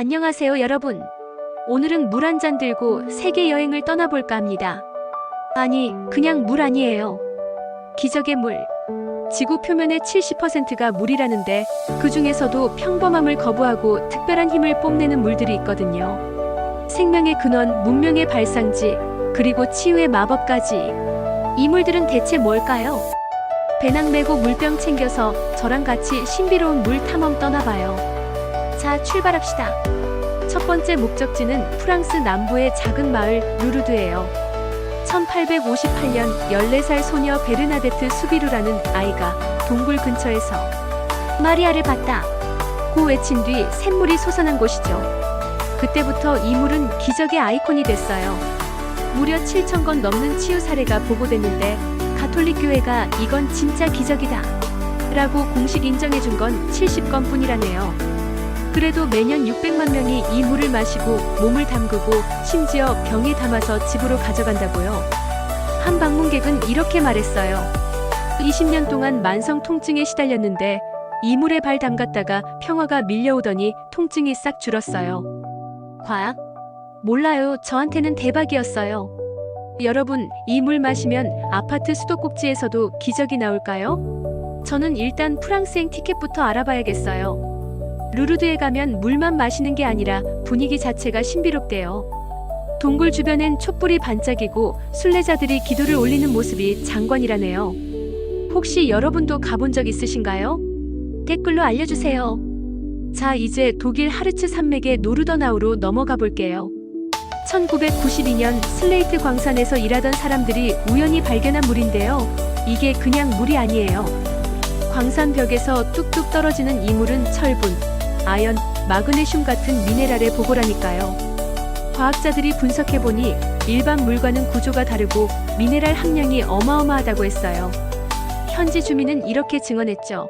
안녕하세요 여러분. 오늘은 물 한 잔 들고 세계 여행을 떠나볼까 합니다. 아니, 그냥 물 아니에요. 기적의 물. 지구 표면의 70%가 물이라는데 그 중에서도 평범함을 거부하고 특별한 힘을 뽐내는 물들이 있거든요. 생명의 근원, 문명의 발상지, 그리고 치유의 마법까지. 이 물들은 대체 뭘까요? 배낭 메고 물병 챙겨서 저랑 같이 신비로운 물 탐험 떠나봐요. 자, 출발합시다. 첫 번째 목적지는 프랑스 남부의 작은 마을 루르드예요. 1858년 14살 소녀 베르나데트 수비루라는 아이가 동굴 근처에서 마리아를 봤다 고 외친 뒤 샘물이 솟아난 곳이죠. 그때부터 이 물은 기적의 아이콘이 됐어요. 무려 7,000건 넘는 치유 사례가 보고됐는데 가톨릭 교회가 이건 진짜 기적이다 라고 공식 인정해준 건 70건 뿐이라네요. 그래도 매년 600만 명이 이 물을 마시고 몸을 담그고 심지어 병에 담아서 집으로 가져간다고요. 한 방문객은 이렇게 말했어요. 20년 동안 만성 통증에 시달렸는데 이 물에 발 담갔다가 평화가 밀려오더니 통증이 싹 줄었어요. 과학? 몰라요. 저한테는 대박이었어요. 여러분, 이 물 마시면 아파트 수도꼭지에서도 기적이 나올까요? 저는 일단 프랑스행 티켓부터 알아봐야겠어요. 루르드에 가면 물만 마시는 게 아니라 분위기 자체가 신비롭대요. 동굴 주변엔 촛불이 반짝이고 순례자들이 기도를 올리는 모습이 장관이라네요. 혹시 여러분도 가본 적 있으신가요? 댓글로 알려주세요. 자, 이제 독일 하르츠 산맥의 노르더나우로 넘어가 볼게요. 1992년 슬레이트 광산에서 일하던 사람들이 우연히 발견한 물인데요. 이게 그냥 물이 아니에요. 광산 벽에서 뚝뚝 떨어지는 이 물은 철분, 아연, 마그네슘 같은 미네랄의 보고라니까요. 과학자들이 분석해보니 일반 물과는 구조가 다르고 미네랄 함량이 어마어마하다고 했어요. 현지 주민은 이렇게 증언했죠.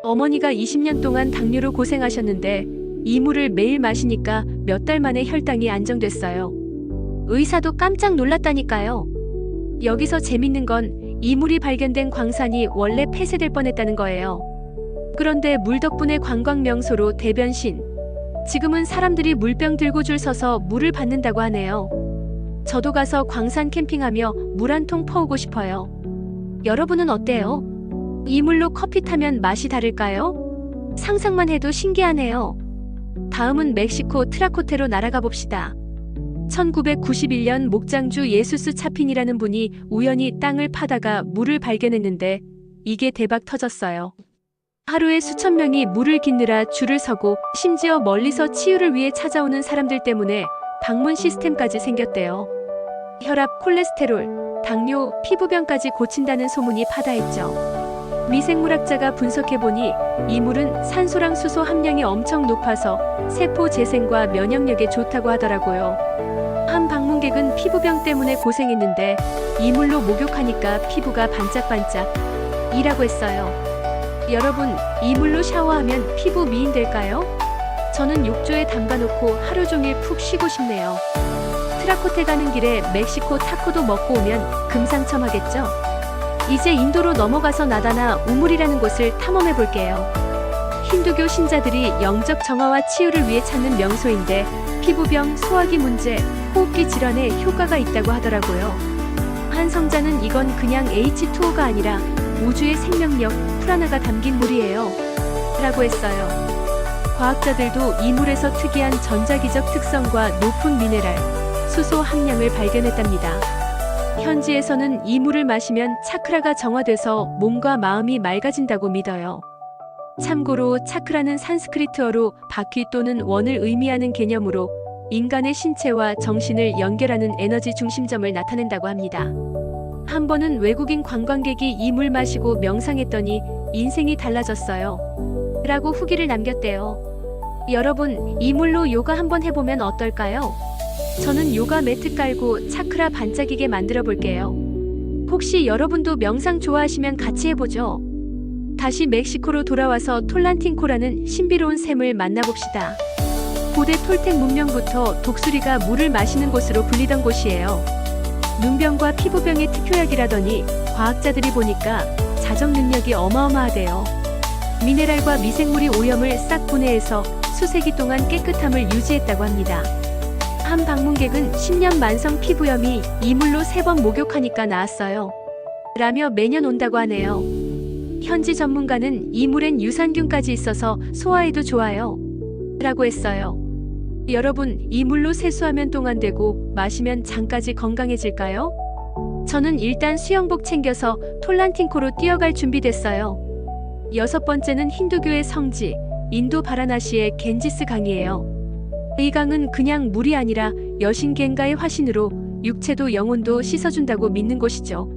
어머니가 20년 동안 당뇨로 고생하셨는데 이 물을 매일 마시니까 몇 달 만에 혈당이 안정됐어요. 의사도 깜짝 놀랐다니까요. 여기서 재밌는 건 이 물이 발견된 광산이 원래 폐쇄될 뻔했다는 거예요. 그런데 물 덕분에 관광 명소로 대변신. 지금은 사람들이 물병 들고 줄 서서 물을 받는다고 하네요. 저도 가서 광산 캠핑하며 물 한 통 퍼오고 싶어요. 여러분은 어때요? 이 물로 커피 타면 맛이 다를까요? 상상만 해도 신기하네요. 다음은 멕시코 트라코테로 날아가 봅시다. 1991년 목장주 예수스 차핀이라는 분이 우연히 땅을 파다가 물을 발견했는데 이게 대박 터졌어요. 하루에 수천 명이 물을 기느라 줄을 서고 심지어 멀리서 치유를 위해 찾아오는 사람들 때문에 방문 시스템까지 생겼대요. 혈압, 콜레스테롤, 당뇨, 피부병까지 고친다는 소문이 파다했죠. 미생물학자가 분석해보니 이 물은 산소랑 수소 함량이 엄청 높아서 세포 재생과 면역력에 좋다고 하더라고요. 한 방문객은 피부병 때문에 고생했는데 이 물로 목욕하니까 피부가 반짝반짝 이라고 했어요. 여러분, 이 물로 샤워하면 피부 미인 될까요? 저는 욕조에 담가놓고 하루 종일 푹 쉬고 싶네요. 트라코테 가는 길에 멕시코 타코도 먹고 오면 금상첨화겠죠? 이제 인도로 넘어가서 나다나 우물이라는 곳을 탐험해 볼게요. 힌두교 신자들이 영적 정화와 치유를 위해 찾는 명소인데 피부병, 소화기 문제, 호흡기 질환에 효과가 있다고 하더라고요. 한 성자는 이건 그냥 H2O가 아니라 우주의 생명력, 프라나가 담긴 물이에요 라고 했어요. 과학자들도 이 물에서 특이한 전자기적 특성과 높은 미네랄, 수소 함량을 발견했답니다. 현지에서는 이 물을 마시면 차크라가 정화돼서 몸과 마음이 맑아진다고 믿어요. 참고로 차크라는 산스크리트어로 바퀴 또는 원을 의미하는 개념으로 인간의 신체와 정신을 연결하는 에너지 중심점을 나타낸다고 합니다. 한 번은 외국인 관광객이 이 물 마시고 명상했더니 인생이 달라졌어요 라고 후기를 남겼대요. 여러분, 이 물로 요가 한번 해보면 어떨까요? 저는 요가 매트 깔고 차크라 반짝이게 만들어 볼게요. 혹시 여러분도 명상 좋아하시면 같이 해보죠. 다시 멕시코로 돌아와서 톨란틴코라는 신비로운 샘을 만나봅시다. 고대 톨텍 문명부터 독수리가 물을 마시는 곳으로 불리던 곳이에요. 눈병과 피부병의 특효약이라더니 과학자들이 보니까 자정 능력이 어마어마하대요. 미네랄과 미생물이 오염을 싹 분해해서 수세기 동안 깨끗함을 유지했다고 합니다. 한 방문객은 10년 만성 피부염이 이물로 3번 목욕하니까 나았어요. 라며 매년 온다고 하네요. 현지 전문가는 이물엔 유산균까지 있어서 소화에도 좋아요. 라고 했어요. 여러분, 이물로 세수하면 똥 안 되고 마시면 장까지 건강해질까요? 저는 일단 수영복 챙겨서 톨란팅코로 뛰어갈 준비됐어요. 6번째는 힌두교의 성지, 인도 바라나시의 겐지스 강이에요. 이 강은 그냥 물이 아니라 여신 겐가의 화신으로 육체도 영혼도 씻어준다고 믿는 곳이죠.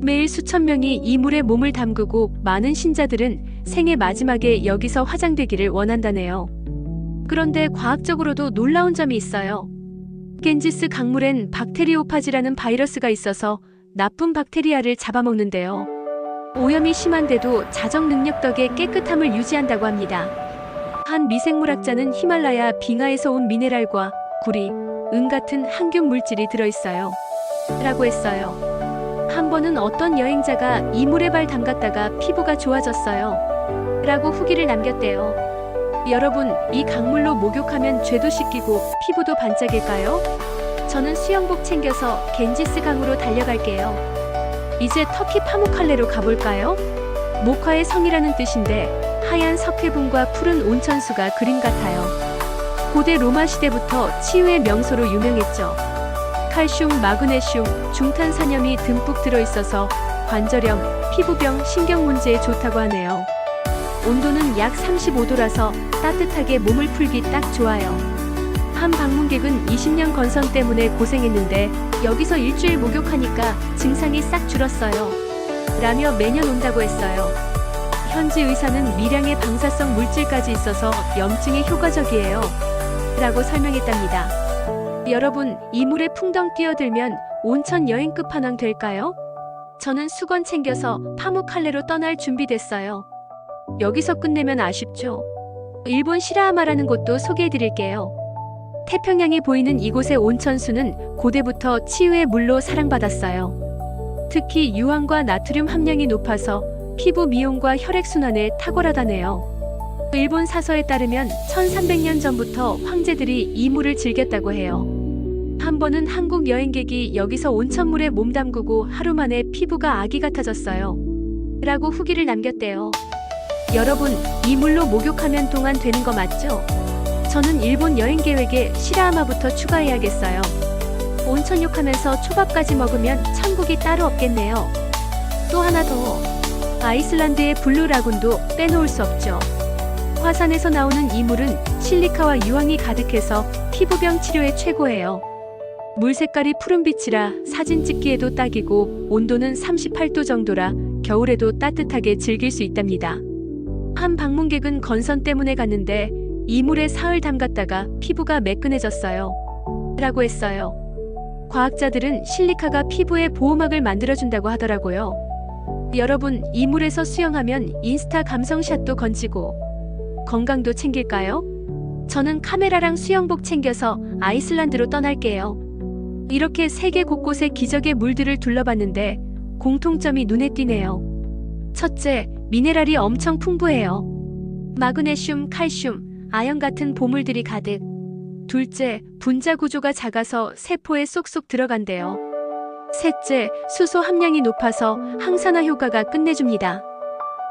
매일 수천 명이 이 물에 몸을 담그고 많은 신자들은 생애 마지막에 여기서 화장되기를 원한다네요. 그런데 과학적으로도 놀라운 점이 있어요. 겐지스 강물엔 박테리오파지라는 바이러스가 있어서 나쁜 박테리아를 잡아먹는데요. 오염이 심한데도 자정 능력 덕에 깨끗함을 유지한다고 합니다. 한 미생물학자는 히말라야 빙하에서 온 미네랄과 구리, 은 같은 항균 물질이 들어있어요. 라고 했어요. 한 번은 어떤 여행자가 이물에 발 담갔다가 피부가 좋아졌어요. 라고 후기를 남겼대요. 여러분, 이 강물로 목욕하면 죄도 씻기고 피부도 반짝일까요? 저는 수영복 챙겨서 겐지스 강으로 달려갈게요. 이제 터키 파무칼레로 가볼까요? 목화의 성이라는 뜻인데 하얀 석회분과 푸른 온천수가 그림 같아요. 고대 로마 시대부터 치유의 명소로 유명했죠. 칼슘, 마그네슘, 중탄산염이 듬뿍 들어있어서 관절염, 피부병, 신경 문제에 좋다고 하네요. 온도는 약 35도라서 따뜻하게 몸을 풀기 딱 좋아요. 한 방문객은 20년 건선 때문에 고생했는데 여기서 일주일 목욕하니까 증상이 싹 줄었어요. 라며 매년 온다고 했어요. 현지 의사는 미량의 방사성 물질까지 있어서 염증에 효과적이에요. 라고 설명했답니다. 여러분, 이 물에 풍덩 뛰어들면 온천 여행 끝판왕 될까요? 저는 수건 챙겨서 파무칼레로 떠날 준비됐어요. 여기서 끝내면 아쉽죠. 일본 시라하마라는 곳도 소개해드릴게요. 태평양이 보이는 이곳의 온천수는 고대부터 치유의 물로 사랑받았어요. 특히 유황과 나트륨 함량이 높아서 피부 미용과 혈액순환에 탁월하다네요. 일본 사서에 따르면 1300년 전부터 황제들이 이 물을 즐겼다고 해요. 한 번은 한국 여행객이 여기서 온천물에 몸 담그고 하루 만에 피부가 아기 같아졌어요. 라고 후기를 남겼대요. 여러분, 이 물로 목욕하면 똥 안 되는 거 맞죠? 저는 일본 여행 계획에 시라하마부터 추가해야겠어요. 온천욕하면서 초밥까지 먹으면 천국이 따로 없겠네요. 또 하나 더. 아이슬란드의 블루 라군도 빼놓을 수 없죠. 화산에서 나오는 이 물은 실리카와 유황이 가득해서 피부병 치료에 최고예요. 물 색깔이 푸른빛이라 사진 찍기에도 딱이고 온도는 38도 정도라 겨울에도 따뜻하게 즐길 수 있답니다. 한 방문객은 건선 때문에 갔는데 이 물에 사흘 담갔다가 피부가 매끈해졌어요. 라고 했어요. 과학자들은 실리카가 피부에 보호막을 만들어준다고 하더라고요. 여러분, 이 물에서 수영하면 인스타 감성샷도 건지고 건강도 챙길까요? 저는 카메라랑 수영복 챙겨서 아이슬란드로 떠날게요. 이렇게 세계 곳곳의 기적의 물들을 둘러봤는데 공통점이 눈에 띄네요. 첫째, 미네랄이 엄청 풍부해요. 마그네슘, 칼슘, 아연 같은 보물들이 가득. 둘째, 분자 구조가 작아서 세포에 쏙쏙 들어간대요. 셋째, 수소 함량이 높아서 항산화 효과가 끝내줍니다.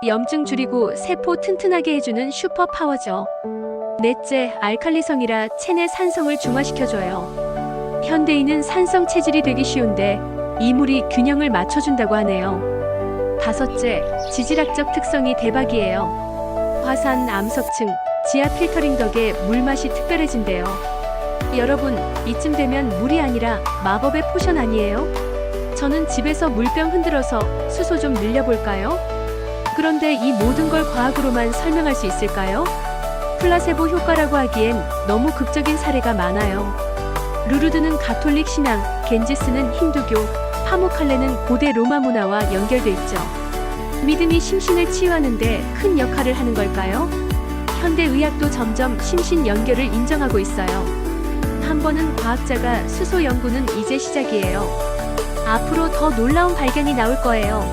염증 줄이고 세포 튼튼하게 해주는 슈퍼 파워죠. 넷째, 알칼리성이라 체내 산성을 중화시켜줘요. 현대인은 산성 체질이 되기 쉬운데 이 물이 균형을 맞춰준다고 하네요. 다섯째, 지질학적 특성이 대박이에요. 화산, 암석층, 지하 필터링 덕에 물맛이 특별해진대요. 여러분, 이쯤 되면 물이 아니라 마법의 포션 아니에요? 저는 집에서 물병 흔들어서 수소 좀 늘려볼까요? 그런데 이 모든 걸 과학으로만 설명할 수 있을까요? 플라세보 효과라고 하기엔 너무 극적인 사례가 많아요. 루르드는 가톨릭 신앙, 겐지스는 힌두교, 파무칼레는 고대 로마 문화와 연결돼 있죠. 믿음이 심신을 치유하는데 큰 역할을 하는 걸까요? 현대 의학도 점점 심신 연결을 인정하고 있어요. 한 번은 과학자가 수소 연구는 이제 시작이에요. 앞으로 더 놀라운 발견이 나올 거예요.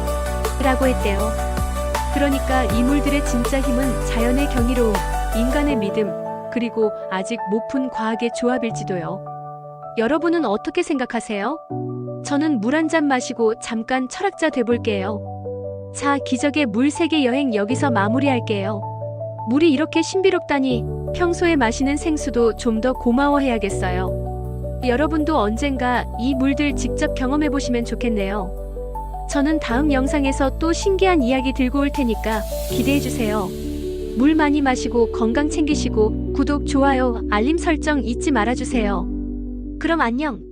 라고 했대요. 그러니까 이 물들의 진짜 힘은 자연의 경이로움, 인간의 믿음, 그리고 아직 못 푼 과학의 조합일지도요. 여러분은 어떻게 생각하세요? 저는 물 한 잔 마시고 잠깐 철학자 돼볼게요. 자, 기적의 물 세계 여행 여기서 마무리할게요. 물이 이렇게 신비롭다니 평소에 마시는 생수도 좀 더 고마워해야겠어요. 여러분도 언젠가 이 물들 직접 경험해보시면 좋겠네요. 저는 다음 영상에서 또 신기한 이야기 들고 올 테니까 기대해주세요. 물 많이 마시고 건강 챙기시고 구독, 좋아요, 알림 설정 잊지 말아주세요. 그럼 안녕.